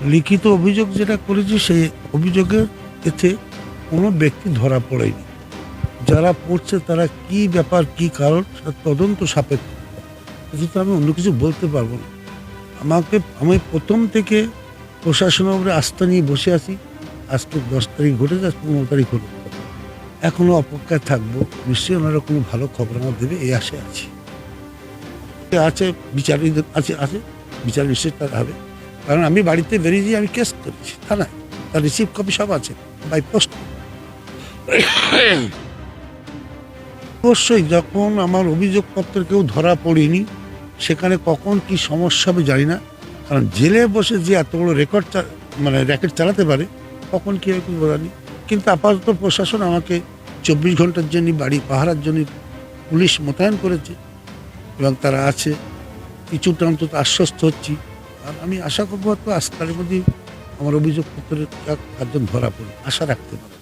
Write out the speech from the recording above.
লিখিত অভিযোগ যেটা করেছি সেই অভিযোগের এতে কোনো ব্যক্তি ধরা পড়েনি। যারা পড়ছে তারা কি ব্যাপার, কি কারণ সেটা তদন্ত সাপেক্ষ। কিন্তু আমি অন্য কিছু বলতে পারবো না। আমি প্রথম থেকে প্রশাসনের উপরে আস্থা নিয়ে বসে আছি। আজকে ১০ তারিখ ঘটে যাচ্ছে, ১৫ তারিখ হলো। এখনো অপেক্ষায় থাকবো। নিশ্চয়ই ওনারা কোনো ভালো খবর আমার দেবে এই আশায় আছি। আছে বিচারীদের আছে বিচার নিশ্চয়ই তার হবে। কারণ আমি বাড়িতে বেরিয়ে গিয়ে আমি কেস করেছি থানায়। তার রিসিভ কপি সব আছে বাই পোস্ট। অবশ্যই যখন আমার অভিযোগপত্র কেউ ধরা পড়েনি, সেখানে কখন কি সমস্যা আমি জানি না। কারণ জেলে বসে যে এত বড় র্যাকেট চালাতে পারে, কখন কি হয় কোনো বোঝা নেই। কিন্তু আপাতত প্রশাসন আমাকে ২৪ ঘন্টার জন্য বাড়ি পাহারার জন্য পুলিশ মোতায়েন করেছে এবং তারা আছে। কিছুটা অন্তত আশ্বস্ত হচ্ছি। আর আমি আশা করবো হয়তো আজকালের মধ্যেই আমার অভিযোগপত্রের কার্যক্রম ধরা পড়ে আশা রাখতে পারি।